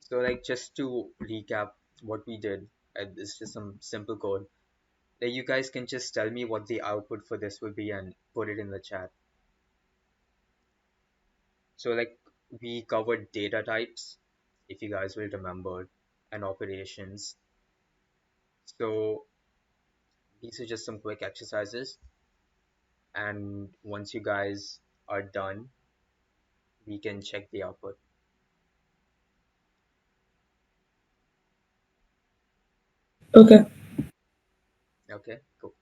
So like just to recap what we did, it's just some simple code. Like you guys can just tell me what the output for this would be and put it in the chat. So like we covered data types, if you guys will remember, and operations. So these are just some quick exercises, and once you guys are done, we can check the output. Okay. Okay, cool.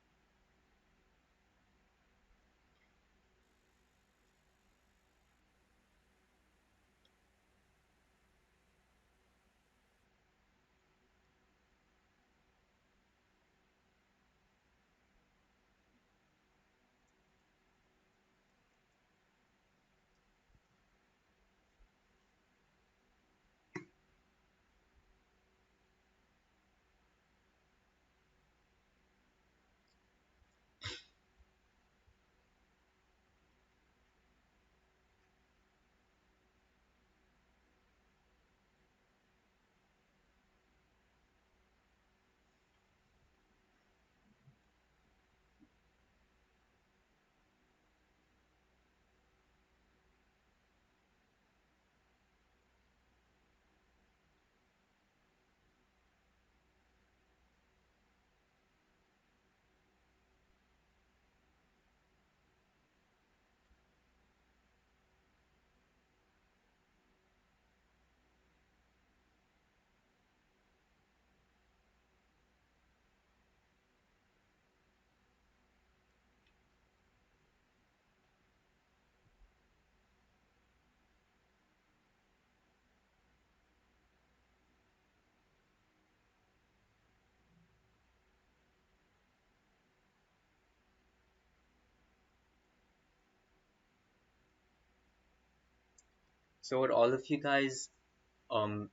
So are all of you guys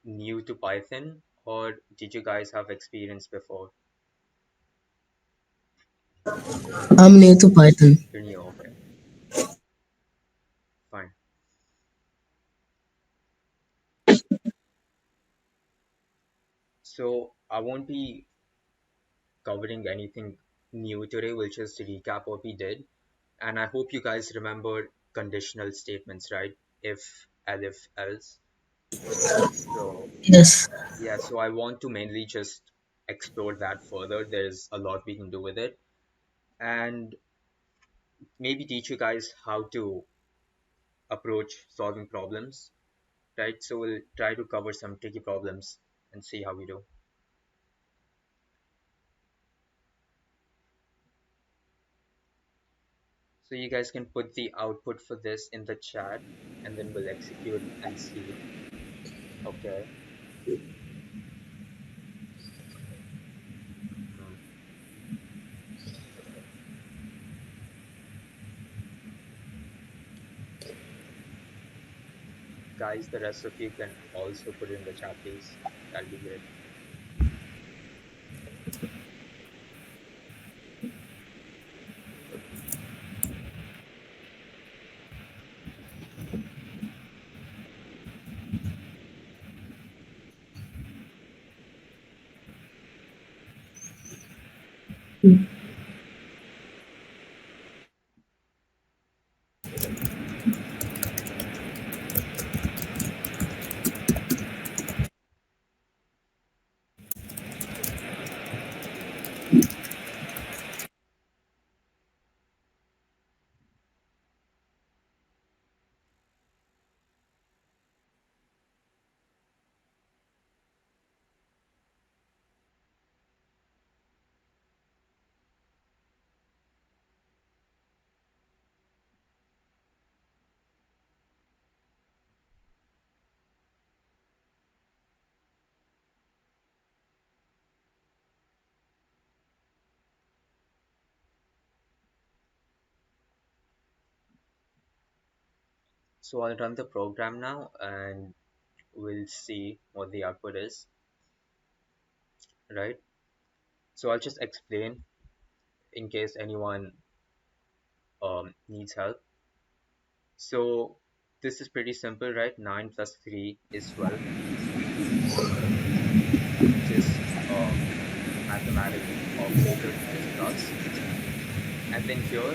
new to Python, or did you guys have experience before? I'm new to Python. You're new, okay, fine. So I won't be covering anything new today. We'll just recap what we did. And I hope you guys remember conditional statements, right? If, elif, else. So Yes. yeah, so I want to mainly just explore that further. There's a lot we can do with it. And maybe teach you guys how to approach solving problems, right? So we'll try to cover some tricky problems and see how we do. So you guys can put the output for this in the chat and then we'll execute and see. Okay. Hmm. Guys, the rest of you can also put it in the chat, please. That'll be great. So I'll run the program now and we'll see what the output is, right? So I'll just explain in case anyone needs help. So this is pretty simple, right? 9 plus 3 is 12. which is mathematical operator that is plus. And then here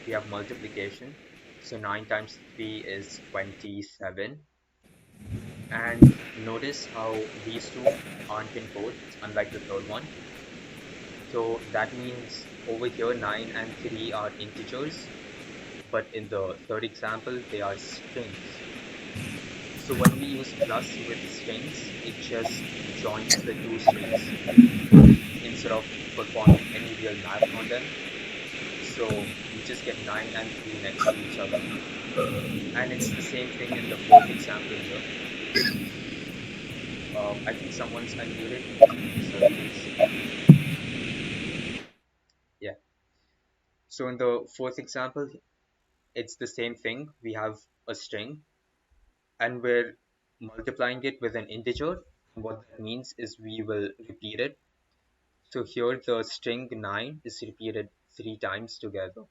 we have multiplication. So 9 times 3 is 27. And notice how these two aren't in quotes, unlike the third one. So that means over here 9 and 3 are integers, but in the third example they are strings. So when we use plus with strings, it just joins the two strings instead of performing any real math on them. So we just get 9 and 3 next to each other. And it's the same thing in the fourth example here. I think someone's unmuted. Can you answer, please? Yeah. So in the fourth example, it's the same thing. We have a string and we're multiplying it with an integer. What that means is we will repeat it. So here the string 9 is repeated 3 times together.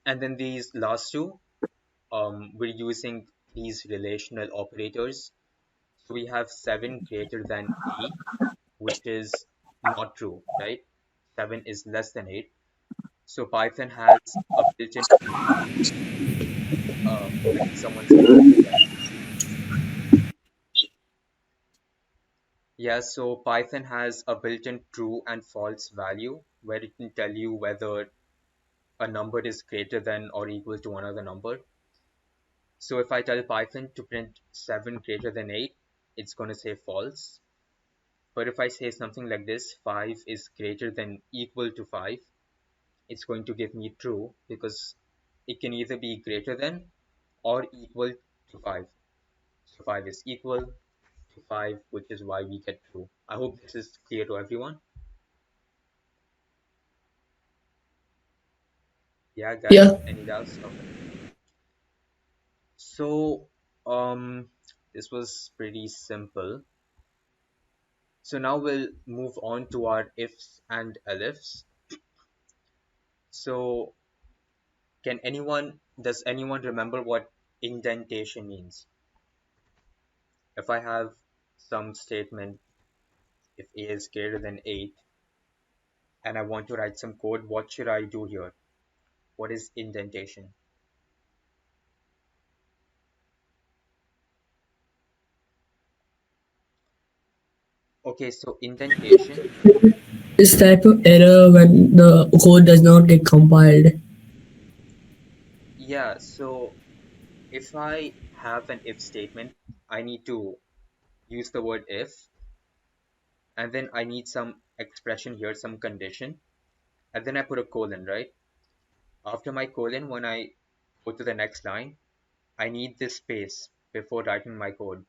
And then these last two, we're using these relational operators. So we have 7 greater than 8, which is not true, right? 7 is less than 8. So Python has a built-in true. I think someone's unmuted again. Yeah, so Python has a built-in true and false value where it can tell you whether a number is greater than or equal to another number. So if I tell Python to print 7 greater than 8, it's going to say false. But if I say something like this, 5 is greater than equal to 5, it's going to give me true because it can either be greater than or equal to 5. So 5 is equal to 5, which is why we get true. I hope this is clear to everyone. Yeah, guys, Yeah. any doubts? Okay. So, um, this was pretty simple. So now we'll move on to our ifs and elifs. So, does anyone remember what indentation means? If I have some statement, if a is greater than 8, and I want to write some code, what should I do here? What is indentation? Okay, so indentation, This type of error when the code does not get compiled. yeah, so if I have an if statement, I need to use the word if, and then I need some expression here, some condition, and then I put a colon, right? After my colon, when I go to the next line, I need this space before writing my code.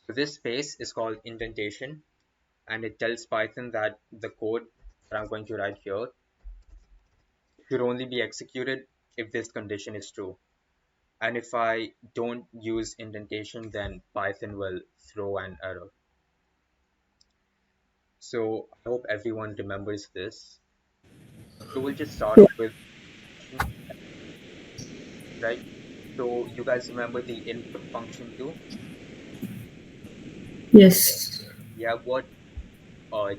So this space is called indentation, and it tells Python that the code that I'm going to write here should only be executed if this condition is true. And if I don't use indentation, then Python will throw an error. So I hope everyone remembers this. So we'll just start Yeah. with question, right? So you guys remember the input function too? Yes. Yeah, what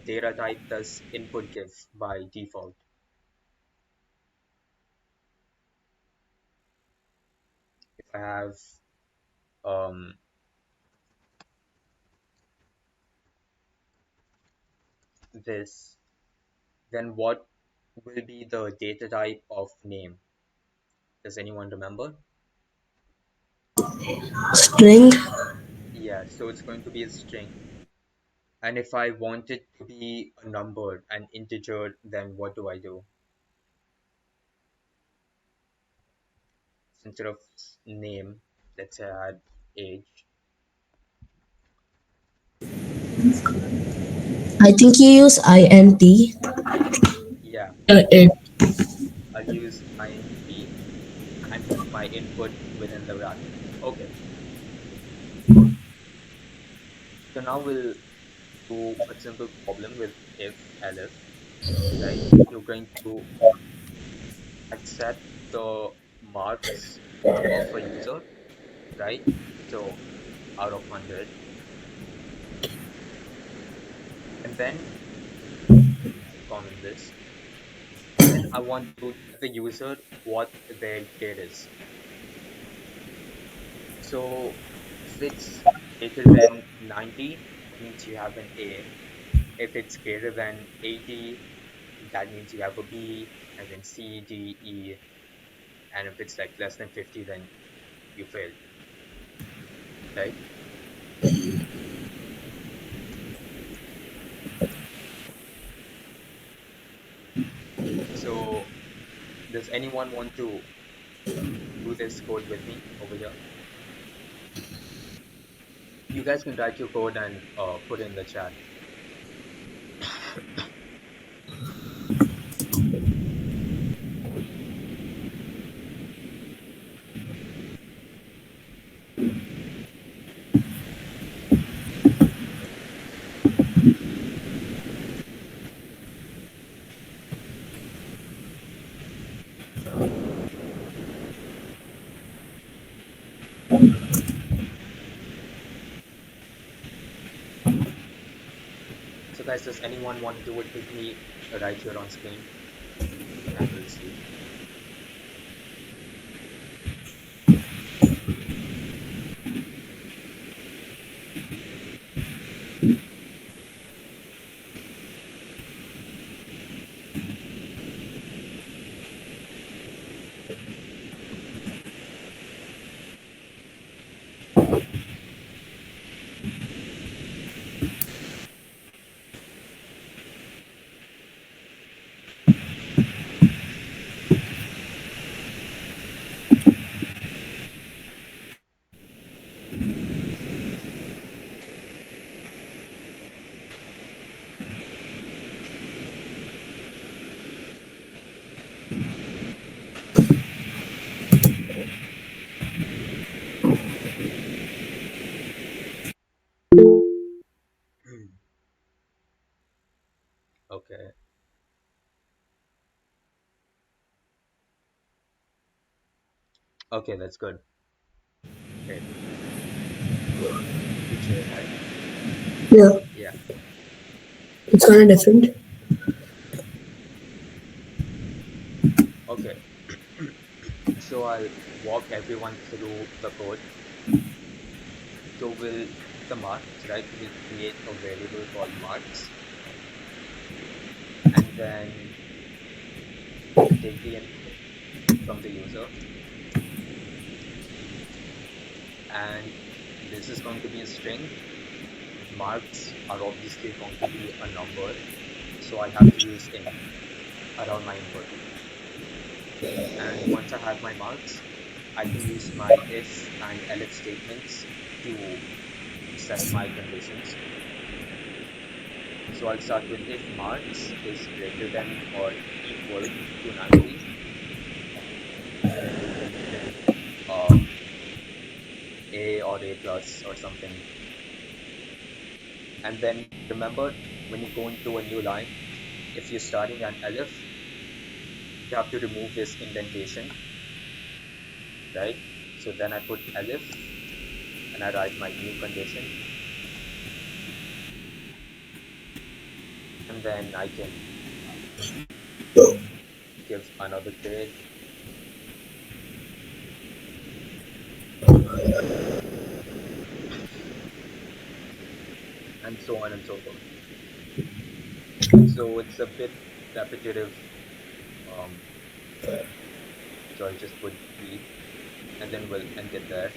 data type does input give by default? If I have um, this, then what will be the data type of name? Does anyone remember? String. Yeah, so it's going to be a string. And if I want it to be a number, an integer, then what do I do? So instead of name, let's say I had age. I think you use int. Yeah, It. I'll use int and put my input within the brackets. Okay, so now we'll do a simple problem with if, elif, right? You're going to accept the marks of a user, right? So out of 100. then comment this, and then I want to tell the user what their grade is. So if it's greater than 90, that means you have an A. If it's greater than 80, that means you have a B, and then C, D, E, and if it's like less than 50, then you failed, right? So does anyone want to do this code with me over here? You guys can write your code and put it in the chat. So guys, does anyone want to do it with me right here on screen? And we'll see. Okay. Okay, that's good. Great. You cheered, right? Yeah, Yeah. it's kind of different. Okay. So I'll walk everyone through the code. So we'll the marks, right? We'll create a variable called marks, and then we'll take the input from the user, and this is going to be a string. Marks are obviously going to be a number, so I'll have to use int around my input. And once I have my marks, I can use my if and elif statements to set my conditions. So I'll start with if marks is greater than or equal to 90, then we can print A or A plus or something. And then remember, when you go into a new line, if you're starting an elif, you have to remove this indentation, right? So then I put elif and I write my new condition, and then I can give another grade and so on and so forth. So it's a bit repetitive. Um, so I'll just put B and then we'll end it there.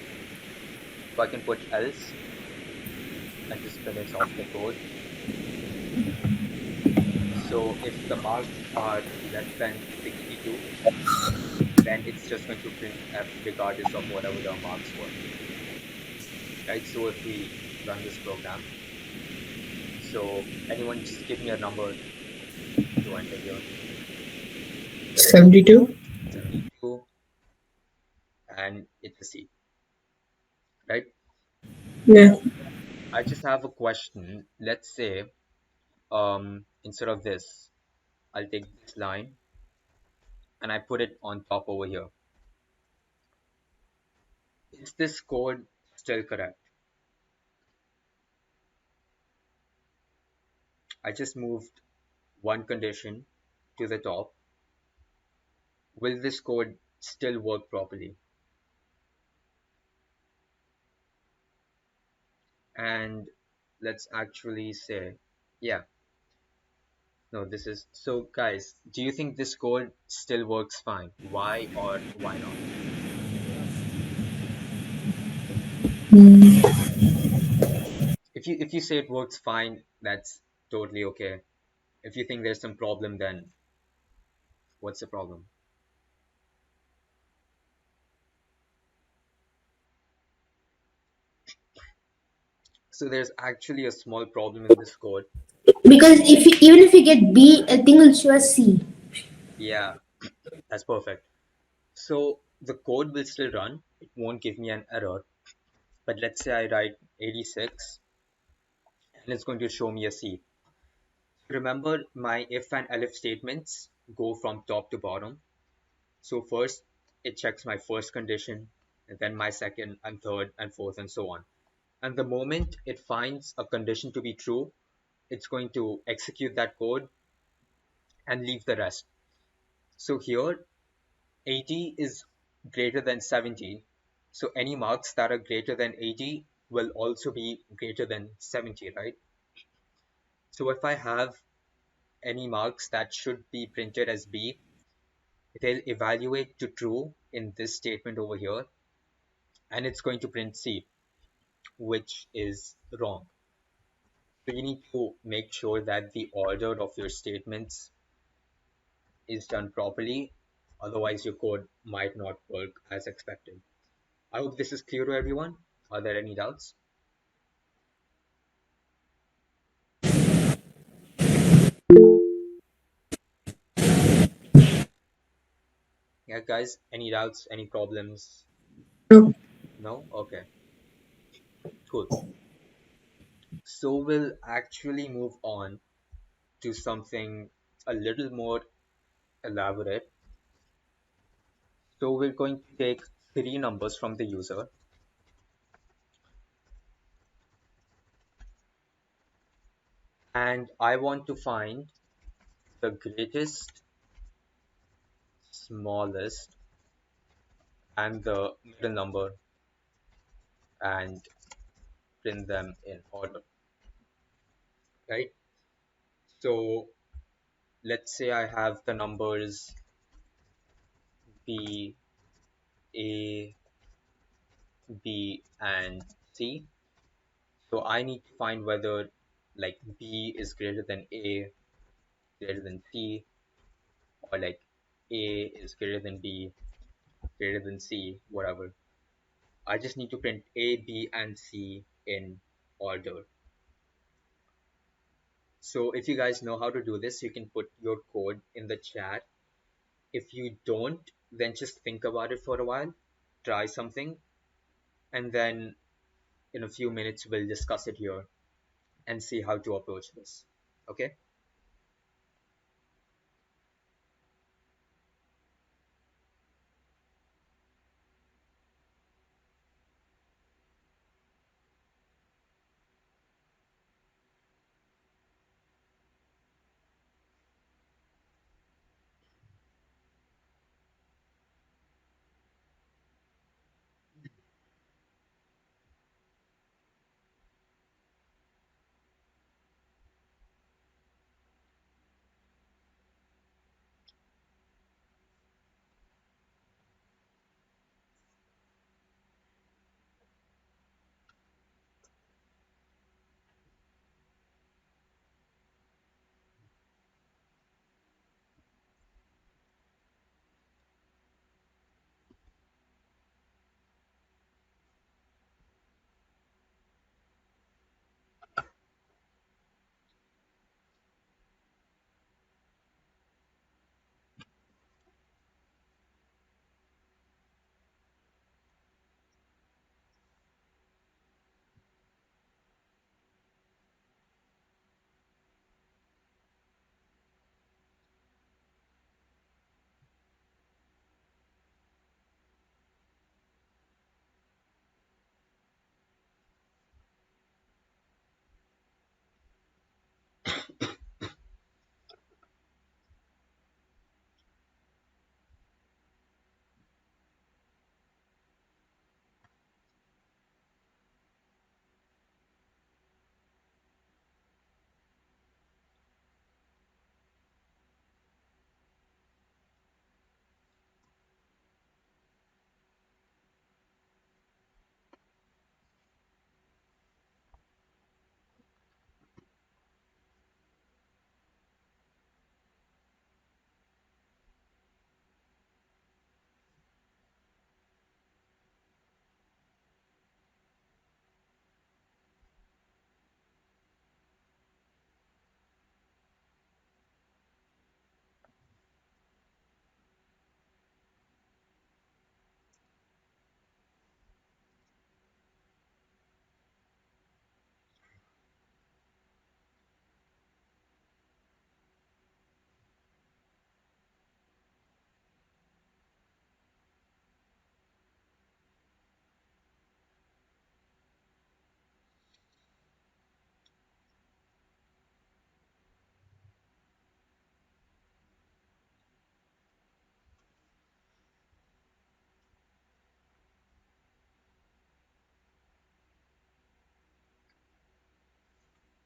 So I can put else and just finish off the code. So if the marks are less than 62, then it's just going to print F regardless of whatever the marks were, right? So if we run this program, so anyone just give me a number to enter here, 72. 72, and it's a C, right? Yeah. I just have a question. Let's say, instead of this, I'll take this line and I put it on top over here. Is this code still correct? I just moved one condition to the top. Will this code still work properly? And let's actually say, yeah, no, this is so guys, do you think this code still works fine? Why or why not? If you say it works fine, that's totally okay. If you think there's some problem, then what's the problem? So there's actually a small problem in this code. Because even if you get B, a thing will show as C. Yeah, that's perfect. So the code will still run. It won't give me an error. But let's say I write 86 and it's going to show me a C. Remember, my if and elif statements go from top to bottom. So first it checks my first condition, and then my second and third and fourth and so on. And the moment it finds a condition to be true, it's going to execute that code and leave the rest. So here 80 is greater than 70. So any marks that are greater than 80 will also be greater than 70, right? So if I have any marks that should be printed as B, they'll evaluate to true in this statement over here, and it's going to print C, which is wrong. So you need to make sure that the order of your statements is done properly. Otherwise, your code might not work as expected. I hope this is clear to everyone. Are there any doubts? Yeah, guys, any doubts, any problems? No. No? Okay, cool. So we'll actually move on to something a little more elaborate. So we're going to take three numbers from the user, and I want to find the greatest, smallest, and the middle number and print them in order, right? So let's say I have the numbers B, A, B, and C. So I need to find whether like B is greater than A, greater than C, or like A is greater than B, greater than C, whatever. I just need to print A, B, and C in order. So if you guys know how to do this, you can put your code in the chat. If you don't, then just think about it for a while, try something, and then in a few minutes we'll discuss it here and see how to approach this. Okay?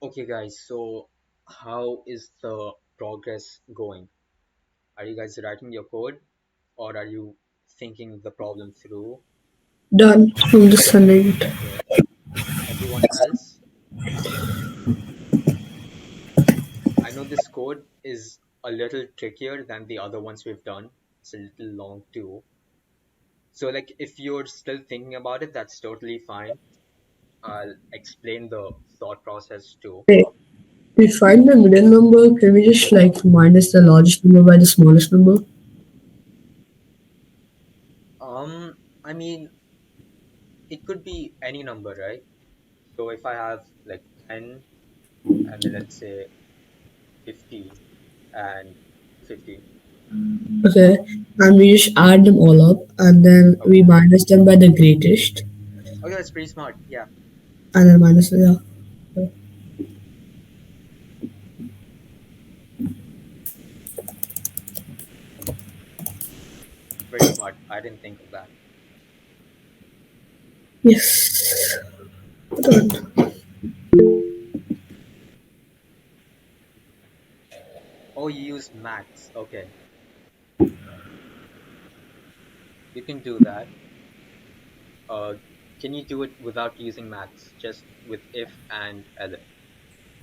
Okay, guys, so how is the progress going? Are you guys writing your code or are you thinking the problem through? Done. I'm just sending it. Okay, everyone else? I know this code is a little trickier than the other ones we've done. It's a little long too. So, like, if you're still thinking about it, that's totally fine. I'll explain the thought process too. Hey, we find the middle number. Can we just like minus the largest number by the smallest number? I mean, it could be any number, right? So if I have like 10 and then let's say 50 and 50. Okay, and we just add them all up, and then we Okay. minus them by the greatest, Okay, that's pretty smart. Yeah, and then minus yeah. very smart. I didn't think of that. Yes. Done. Oh, you use max. Okay, you can do that. Uh, can you do it without using max, just with if and elif?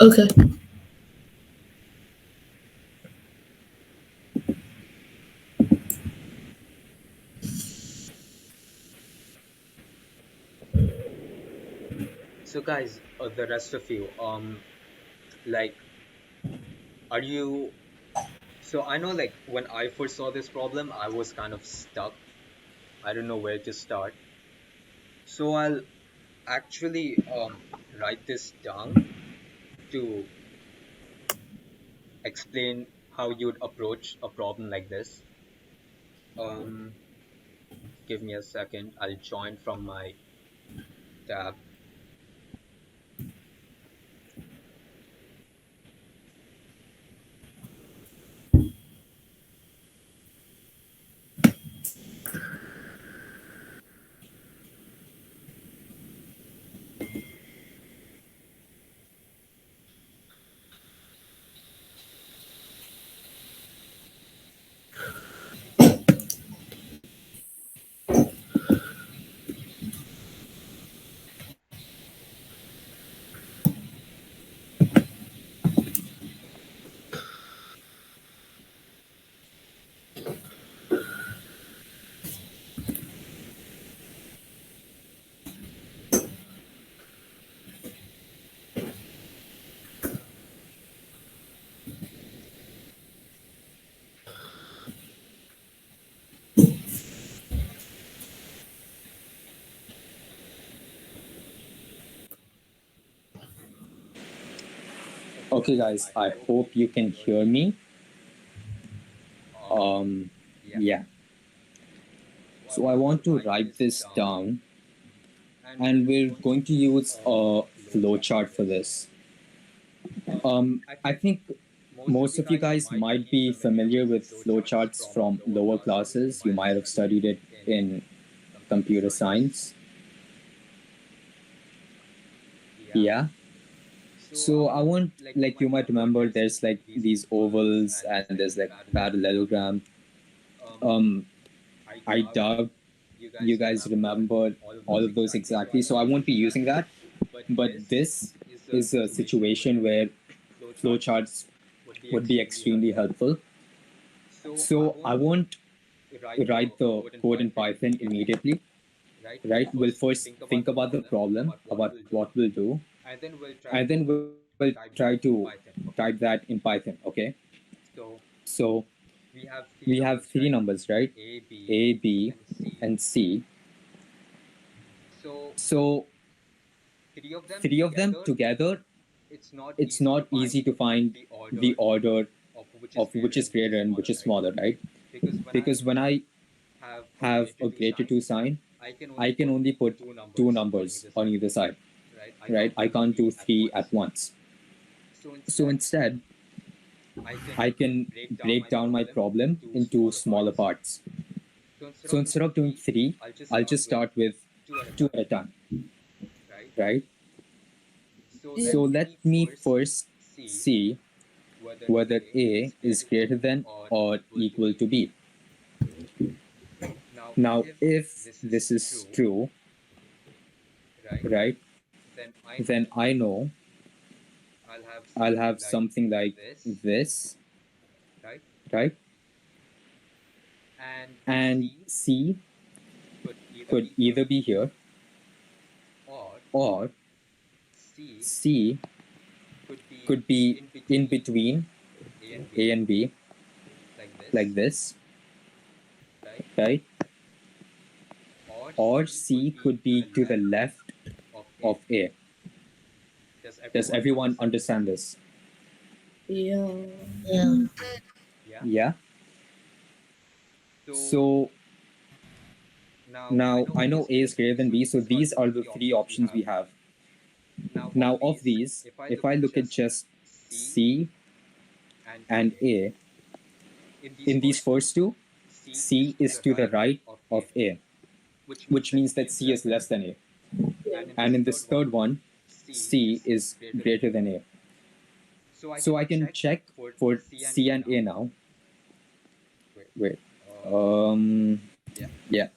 Okay. So guys, the rest of you, like, are you? So I know, like, when I first saw this problem, I was kind of stuck. I don't know where to start. So I'll actually write this down to explain how you'd approach a problem like this. Um, give me a second. I'll join from my tab. Okay, guys, I hope you can hear me. Yeah. Yeah. So I want to write this down, and we're going to use a flowchart for this. I think most of you guys might be familiar with flowcharts from lower classes. You might have studied it in computer science. Yeah. So I want, like, you might remember there's like these ovals and there's like parallelogram. Um, I doubt you guys remember all of those exactly. So I won't be using that. But this is a situation where flowcharts would be extremely helpful. So I won't write the code in Python immediately, right? We'll first think about the problem, about what we'll do, and then we'll try to type that in Python, okay? So we have three numbers, right? A, B, and C. So three of them together, it's not easy to find the order of which is greater and which is smaller, right? Because when I have a greater to sign, I can only put two numbers on either side, right? I can't do three at once. So instead, I can break down my problem into smaller parts. So instead of doing three, I'll just start with two at a time, right? So let me first see whether A is greater than or equal to B. Now, if this is true, right, then I know I'll have something like this, right? And C could either be here or C could be in between A and B, like this, right? Or C could be to the left of A. Does everyone understand this? Yeah. Yeah. Yeah. So now I know A is greater than B, so these are the three options we have. Now, of these, if I look at just C and A, in these first two, C is to the right of A, which means that C is less than A. And in this third one, C is greater than A. So I can check for C and A now. Wait. Yeah.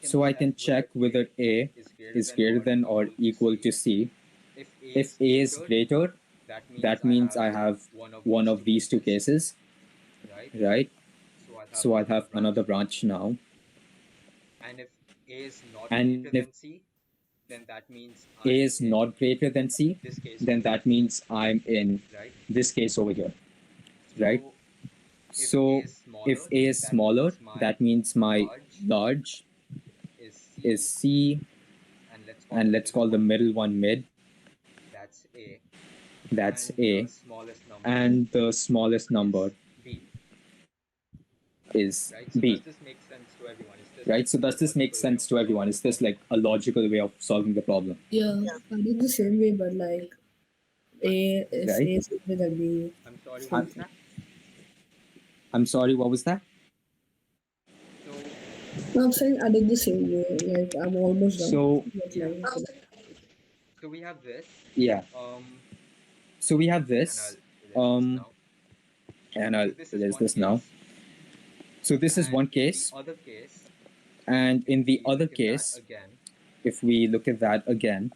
So I can check whether A is greater than or equal to C. If A is greater, that means I have one of these two cases, right? So I'll have another branch now. And if A is not greater than C, then that means I'm in this case over here, right? So if A is smaller, that means my large is C, and let's call the middle one mid. That's A. And the smallest number is B, right? So does this make sense to everyone? Is this like a logical way of solving the problem, Yeah. I did the same way, but like A, if A right? is greater than B, I'm, same thing. I'm sorry, what was that? No, I'm saying I did the same way. Like I'm almost done. So But like, yeah, so we have this, and I'll erase this now. So this is one case, and in the other case, if we look at that again,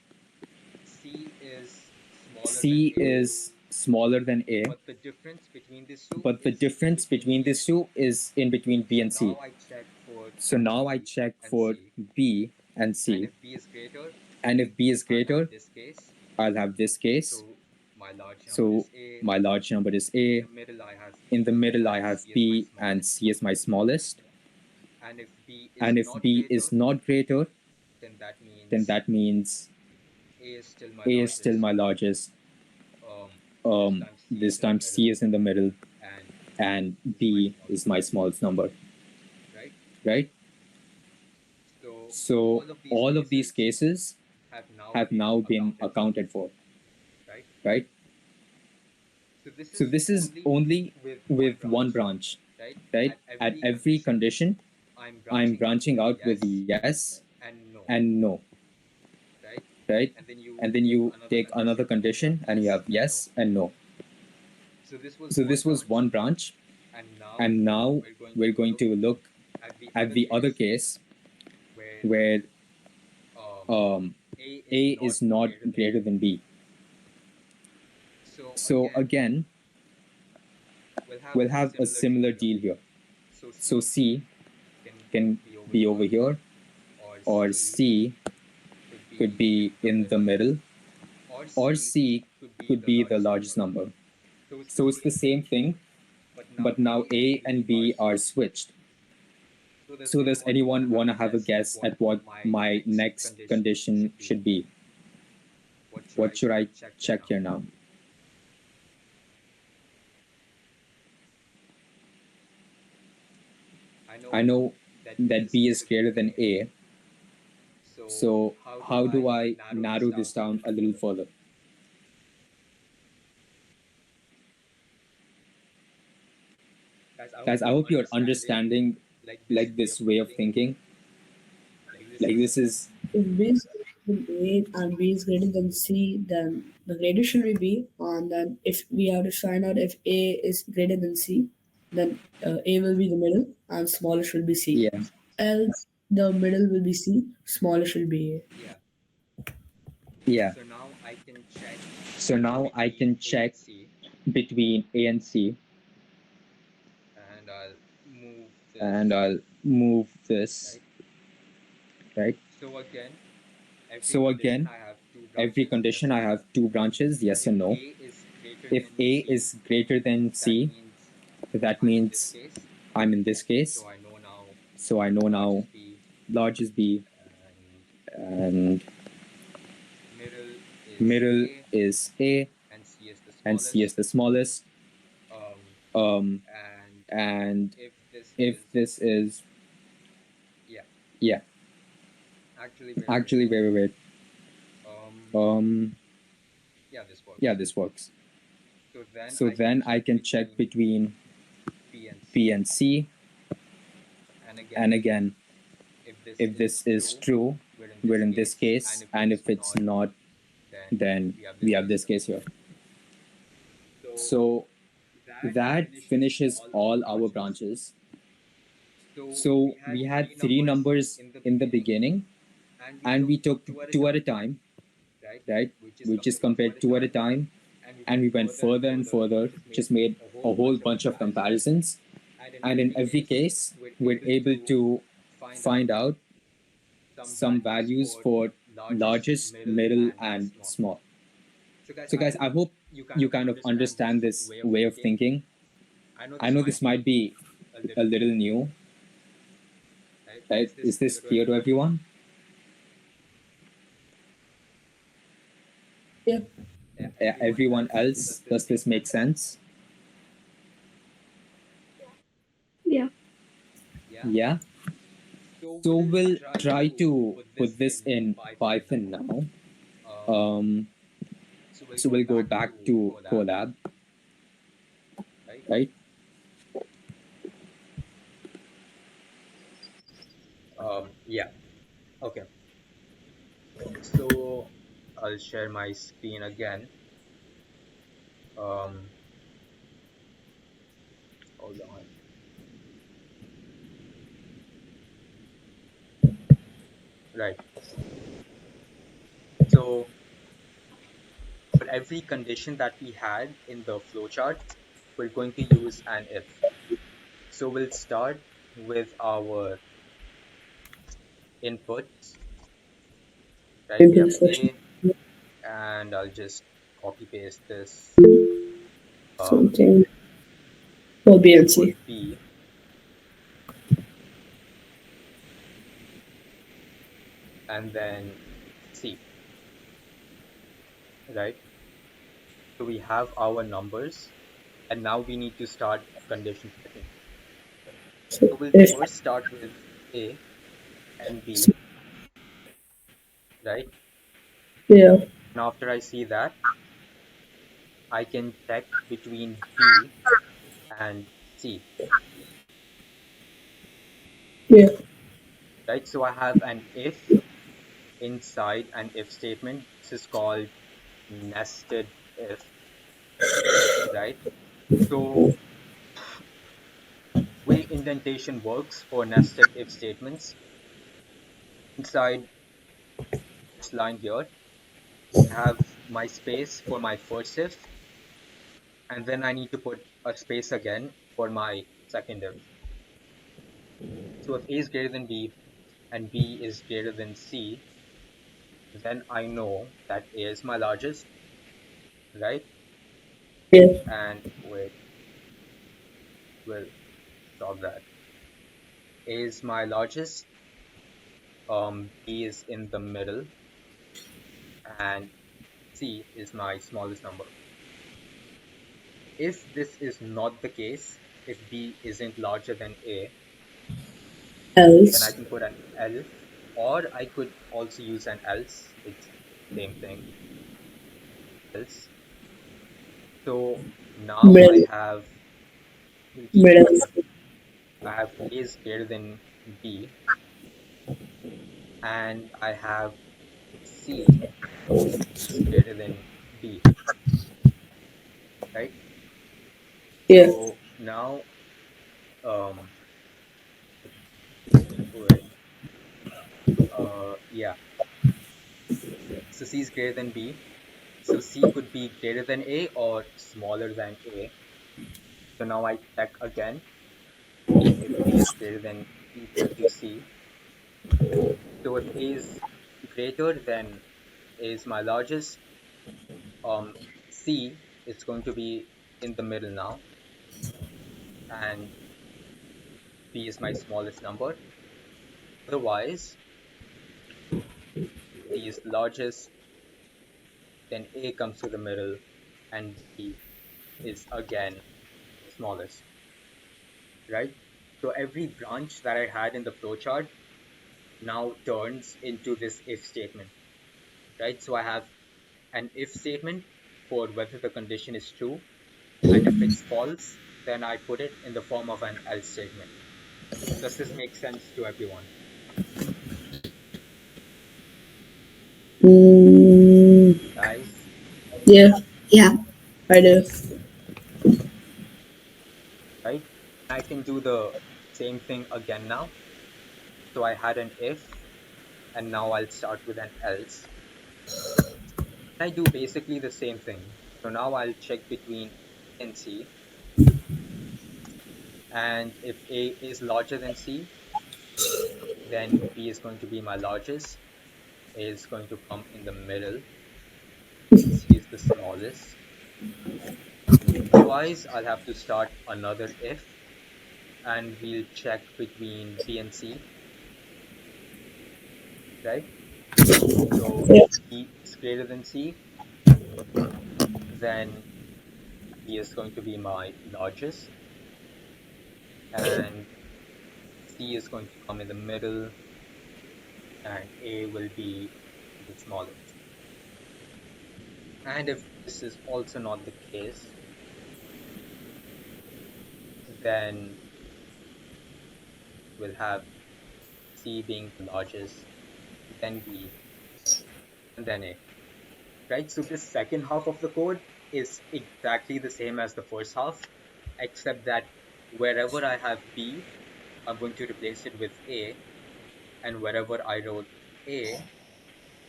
C is smaller than A, but the difference between these two is in between B and C. So now I check for B and C, and if B is greater, I'll have this case. So my large number is A. In the middle, I have B, and C is my smallest. And if B is not greater, then that means A is still my largest. This time C is in the middle, and B is my smallest number, right? So all of these cases have now been accounted for, right? So this is only with one branch, right? At every condition, I'm branching out with yes and no, right? And then you take another condition and you have yes and no. So this was one branch, and now we're going to look at the other case where A is not greater than B. So again, we'll have a similar deal here. So C can be over here, or C could be in the middle, or C could be the largest number. So it's the same thing, but now A and B are switched. So does anyone want to have a guess at what my next condition should be? What should I check here now? I know that B is greater than A. So how do I narrow this down a little further? Guys, I hope you're understanding like this way of thinking. Like this is if B is than A and B is greater than C, then the greater should be B. And then if we have to find out if A is greater than C, then A will be the middle and smallest will be C. Yeah, Else the middle will be C, smallest will be A. Yeah. yeah. So now I can check So now I between can A and check C, between A and C, and I'll move and this, I'll move this, right? right? So again, every So condition again, I have two every branches, yes condition or I no. have two branches, yes If and no. A is greater If than A C, is greater than that C, means that I'm in this means case. I'm in this So case. I know now So I know large now is B large is B and and middle is middle A is A and C is the and C is smallest. the smallest. Um, Um, and and if this if is, this is, yeah, yeah, actually, wait. actually, wait. Um, Um, yeah, this yeah, works. this works. So then So I can then I check can check between between B and B C. and C. And And again, again, if this if is this is true, true, we're in we're this in this case. And case. if And it's if it's not, not, then then we have we this have case this here. case here. So So that that finishes finishes all our all our branches. branches. So we So had we three had three numbers numbers in the in the beginning, beginning, and we and took we took two at a two at a time, time, right? right? We just We just compared two at compared a two at a time, time, and we and went we went further and further and further, further, just made just made a whole a whole bunch of bunch of comparisons. comparisons. And in And in every every case, case, we're we're able able to to find find out out some some values values for for largest, largest, middle, middle, and and small. small. So, guys, So, I guys, hope I hope you kind you of kind of understand understand this this way of way of thinking. thinking. I know I this know might this might be be a a little little new, new, right? right? Is this Is this clear to clear to everyone? everyone? Yeah. Yeah, Yeah, everyone everyone else, does else, this does make this make sense? sense? Yeah. Yeah. Yeah. So So we'll we'll try try to to put this put this in in Python Python now. now. Um, Um, so we'll so go we'll go back back to to Colab, Colab, right? right? Yeah. Okay. So I'll share my screen again. Um, hold on. Right. So for every condition that we had in the flowchart, we're going to use an if. So we'll start with our inputs, right? We Into have this section. A, and I'll just copy paste this. Um, Something for B we'll and put C. B and then C, right? So we have our numbers, and now we need to start condition checking. So So we'll if first start with A and B, right? yeah, And after I see that, I can check between B and C, yeah, right? So I have an if inside an if statement. This is called nested if, right? So way indentation works for nested if statements. Inside this line here, I have my space for my first if, and then I need to put a space again for my second if. So if A is greater than B and B is greater than C, then I know that A is my largest, right? yeah, And wait, we'll solve that. A is my largest, B is in the middle, and C is my smallest number. If this is not the case, if B isn't larger than A, then I else, can put an else, or I could also use an else. It's same thing, else. So now I middle, have, we'll keep middle, going. I have A is greater than B, and I have C is greater than B, right? Yeah. So now, um, wait, yeah. So C is greater than B. So C could be greater than A or smaller than A. So now I check again if B is greater than equal to C. So if A is greater, then A is my largest. Um, C is going to be in the middle now, and B is my smallest number. Otherwise, C is the largest, then A comes to the middle, and B is again the smallest, right? So every branch that I had in the flowchart now turns into this if statement, right? So I have an if statement for whether the condition is true, and if it's false, then I put it in the form of an else statement. Does this make sense to everyone? Mm, Guys, yeah, Yeah. I do. right? I can do the same thing again now. So I had an if, and now I'll start with an else. I do basically the same thing. So now I'll check between A and C, and if A is larger than C, then B is going to be my largest. A is going to come in the middle, and C is the smallest. Otherwise, I'll have to start another if, and we'll check between B and C, right? So Yeah. if B is greater than C, then B is going to be my largest, and C is going to come in the middle, and A will be the smallest. And if this is also not the case, then we'll have C being the largest, then B, and then A, right? So this second half of the code is exactly the same as the first half, except that wherever I have B, I'm going to replace it with A, and wherever I wrote A,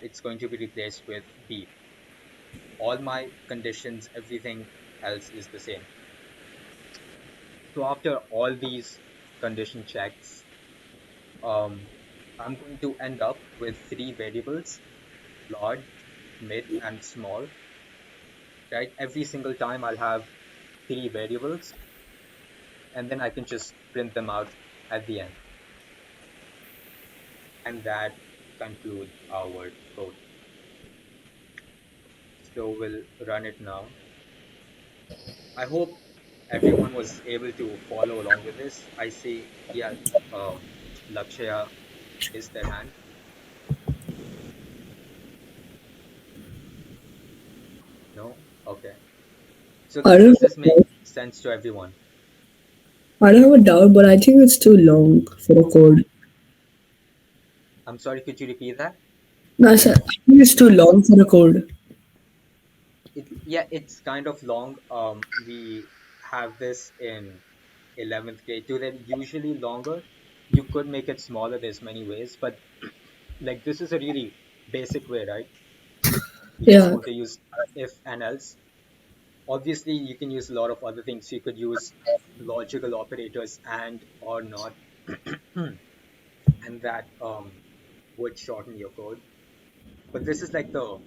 it's going to be replaced with B. All my conditions, everything else is the same. So after all these condition checks, um, I'm going to end up with three variables: large, mid, and small, right? Every single time I'll have three variables, and then I can just print them out at the end. And that concludes our code. So we'll run it now. I hope everyone was able to follow along with this. I see, yeah, um, Lakshya raised their hand. No? Okay. So I don't does this make know. sense to everyone? I don't have a doubt, but I think it's too long for a code. I'm sorry, could you repeat that? No, I said, I think it's too long for a code. Yeah, it's kind of long. We have this in 11th grade too. They're usually longer. You could make it smaller. There's many ways, but like this is a really basic way, right? You just Yeah. want to use if and else. Obviously, you can use a lot of other things. You could use logical operators and or not, and that would shorten your code. But this is like the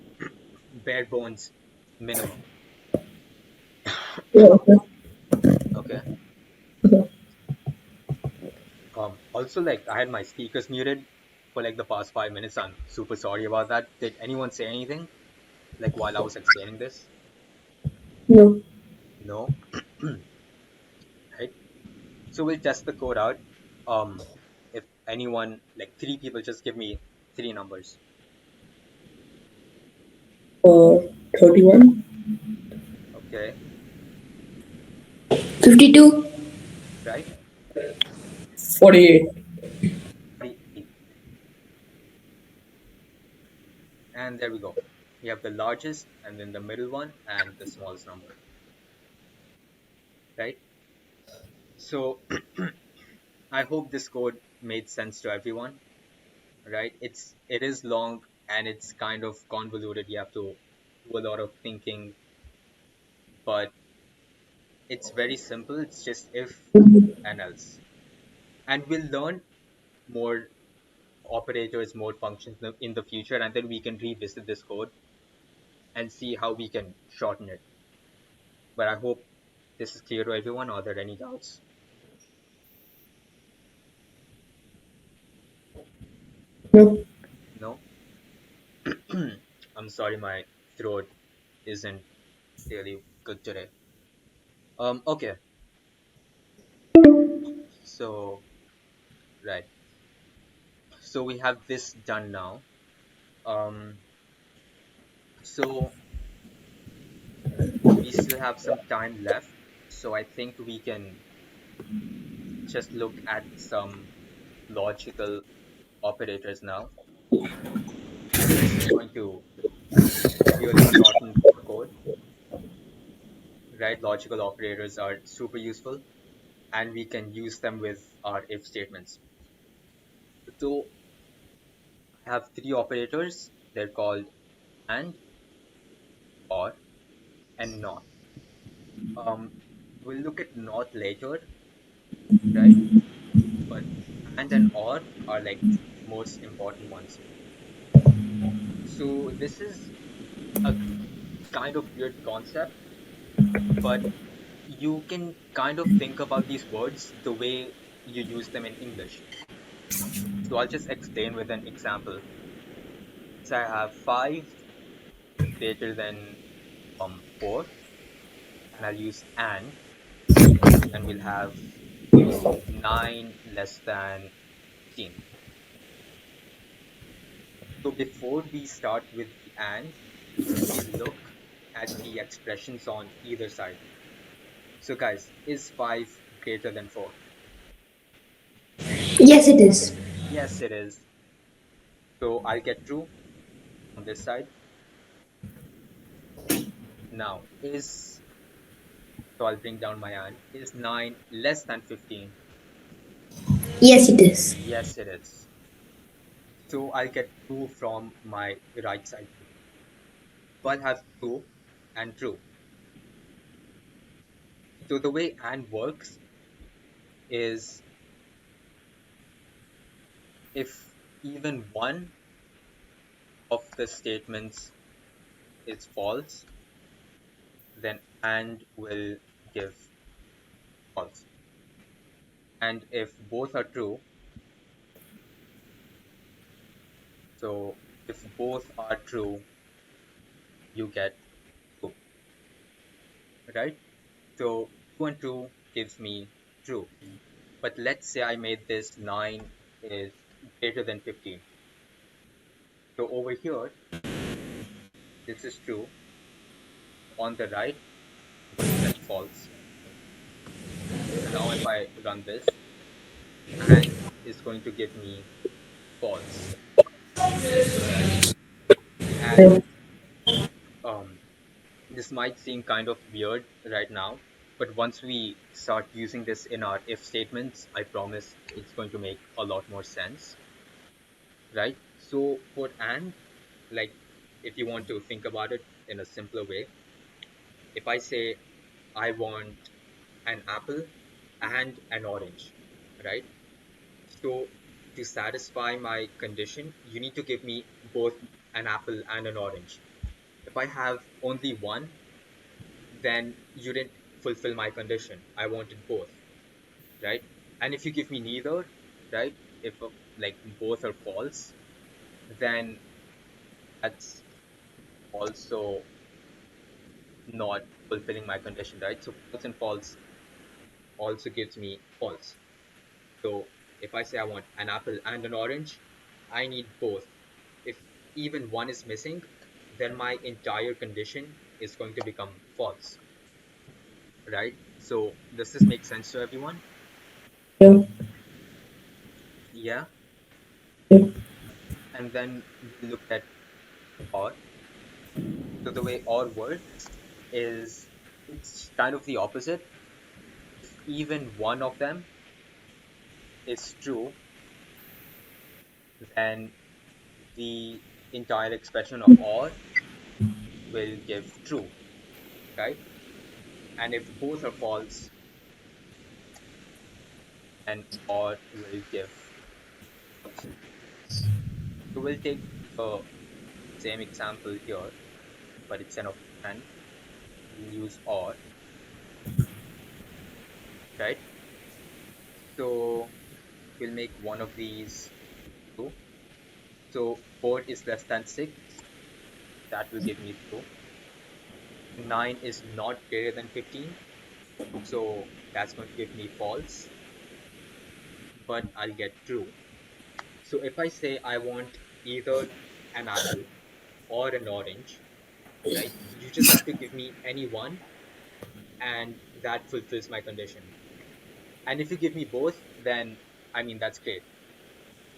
bare bones minimum. Yeah. Okay. Okay. Okay. Also, like I had my speakers muted for like the past 5 minutes. I'm super sorry about that. Did anyone say anything like while I was explaining this? No. No. Right. So we'll test the code out. Um, if anyone, like three people, just give me three numbers. 31, Okay. 52. Right. 48. 48. And there we go. We have the largest and then the middle one and the smallest number, right? So I hope this code made sense to everyone, right? It is long and it's kind of convoluted. You have to do a lot of thinking, but it's very simple. It's just if and else. And we'll learn more operators, more functions in the future, and then we can revisit this code and see how we can shorten it. But I hope this is clear to everyone. Are there any doubts? No. No? I'm sorry, my throat isn't really good today. Okay. So, right. So we have this done now. Um, so we still have some time left. So I think we can just look at some logical operators now. And this is going to really shorten the code, right? Logical operators are super useful and we can use them with our if statements. So I have three operators. They're called and, or, and not. Um, we'll look at not later, right? But and or are like most important ones. So this is a kind of weird concept, but you can kind of think about these words the way you use them in English. So I'll just explain with an example. So I have 5 greater than 4, and I'll use and we'll have 9 less than 15. So before we start with the we'll look at the expressions on either side. So guys, is 5 greater than 4? Yes, it is. Yes, it is. So I'll get true on this side. Now, so I'll bring down my is 9 less than 15? Yes, it is. Yes, it is. So I'll get true from my right side too. So I'll have true and true. So the way and works is if even one of the statements is false, then and will give false. And if both are true, so if both are true, you get true, right? So true and true gives me true. But let's say I made this 9 is greater than 15. So over here, this is true. On the right, I'm going to get false. So now if I run this, and is going to give me false, right? And um, this might seem kind of weird right now, but once we start using this in our if statements, I promise it's going to make a lot more sense, right? So for like if you want to think about it in a simpler way, if I say I want an apple and an orange, right? So to satisfy my condition, you need to give me both an apple and an orange. If I have only one, then you didn't fulfill my condition. I wanted both, right? And if you give me neither, right? If like both are false, then that's also not fulfilling my condition, right? So false and false also gives me false. So if I say I want an apple and an orange, I need both. If even one is missing, then my entire condition is going to become false, right? So does this make sense to everyone? Yeah. Yeah. Yeah. And then we looked at or. So the way or works is it's kind of the opposite. If even one of them is true, then the entire expression of or will give true, right? And if both are false, then or will give false. So we'll take the same example here, but instead of and, we'll use or, right? So we'll make one of these true. So 4 is less than 6, that will give me true. 9 is not greater than 15, so that's going to give me false, but I'll get true. So if I say I want either an apple or an orange, right? You just have to give me any one, and that fulfills my condition. And if you give me both, then I mean, that's great.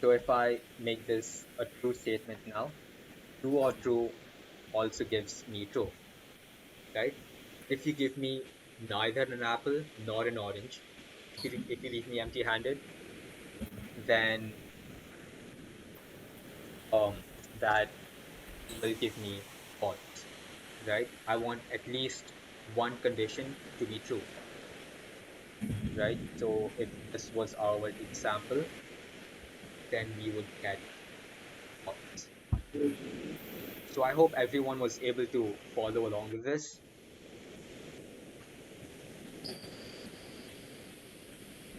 So if I make this a true statement now, true or true also gives me true, right? If you give me neither an apple nor an orange, if you leave me empty-handed, then um that will give me false, right? I want at least one condition to be true, right? So if this was our example, then we would get false. So I hope everyone was able to follow along with this.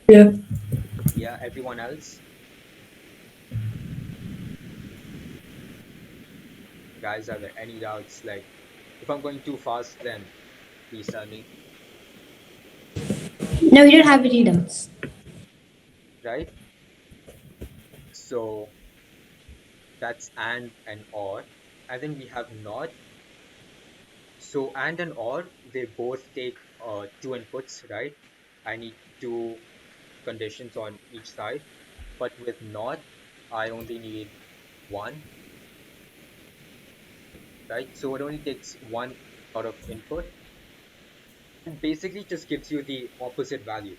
Yeah. Yeah, everyone else, guys, are there any doubts? Like, if I'm going too fast, then please tell me, No, we don't have any doubts. right? So that's and or, and then we have not. So and or, they both take two inputs, right? I need two conditions on each side, but with not, I only need one, right? So it only takes one sort of input and basically just gives you the opposite value.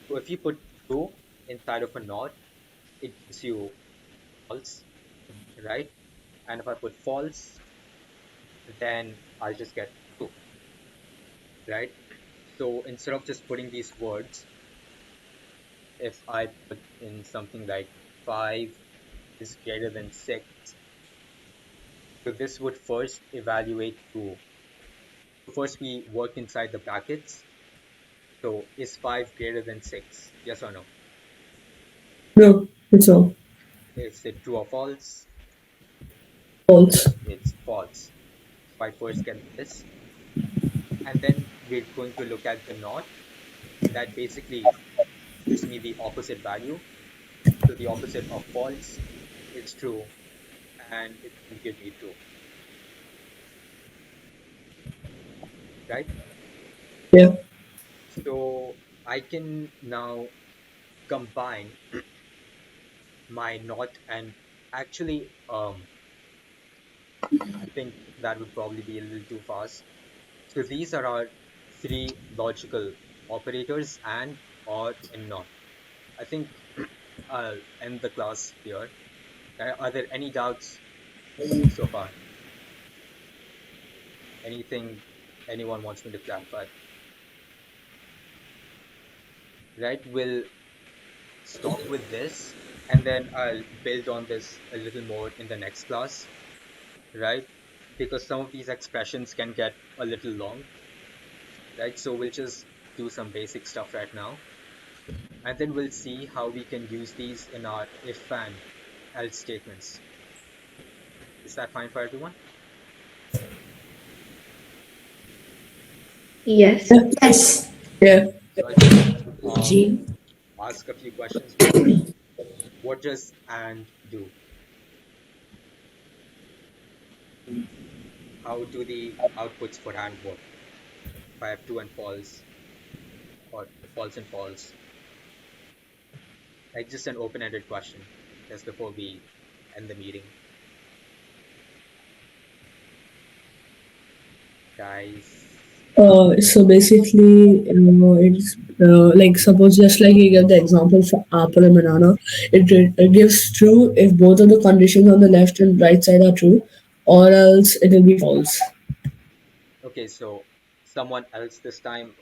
So if you put true inside of a not, it gives you false, right? And if I put false, then I'll just get true, right? So instead of just putting these words, if I put in something like 5 is greater than 6, so this would first evaluate true. First, we work inside the brackets. So is 5 greater than 6? Yes or no? No, it's all Is it true or false? false. It's false. So I first get this. And then we're going to look at the not. That basically gives me the opposite value. So the opposite of false is true, and it's going to give me true, right? Yeah. So I can now combine my not and actually, I think that would probably be a little too fast. So these are our three logical operators and, or, and not. I think I'll end the class here. Are there any doubts so far? Anything anyone wants me to clarify? Right, we'll stop with this and then I'll build on this a little more in the next class, right? Because some of these expressions can get a little long, right? So we'll just do some basic stuff right now, and then we'll see how we can use these in our if and else statements. Is that fine for everyone? Yes. Yeah. Yes. Yeah. So I'll just G. ask a few questions more. What does and do? How do the outputs for and work? If I have true and false or false and false, like just an open-ended question just before we end the meeting. Guys, So basically, it's like suppose just like you give the example for apple and banana, it gives true if both of the conditions on the left and right side are true, or else it will be false. okay, so someone else this time,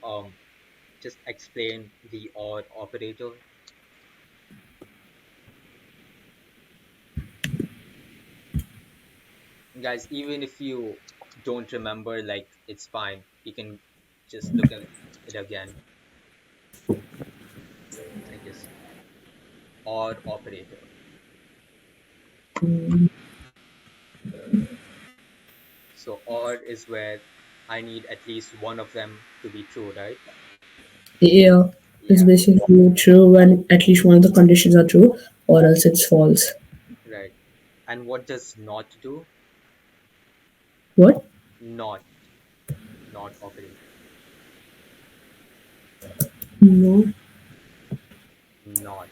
just explain the OR operator. Guys, even if you don't remember, like, it's fine. You can just look at it again. I guess OR operator. So OR is where I need at least one of them to be true, right? Yeah, it's Yeah, basically true when at least one of the conditions are true, or else it's false. right. And what does not do? What? Not, not operator. No. Not.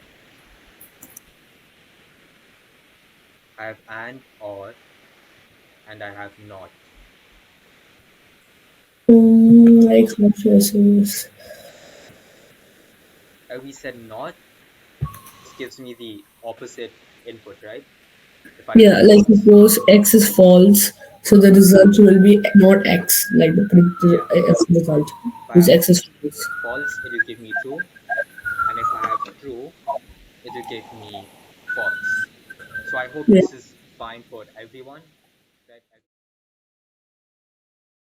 I have and or and I have not. Like what should I say this? We said not just gives me the opposite input, right? If I Yeah, put like false, suppose x is false, so the result will be not x, like the yeah. predicted result, If I whose have x is false. false, it will give me true. And if I have true, it will give me false. So I hope Yeah. this is fine for everyone.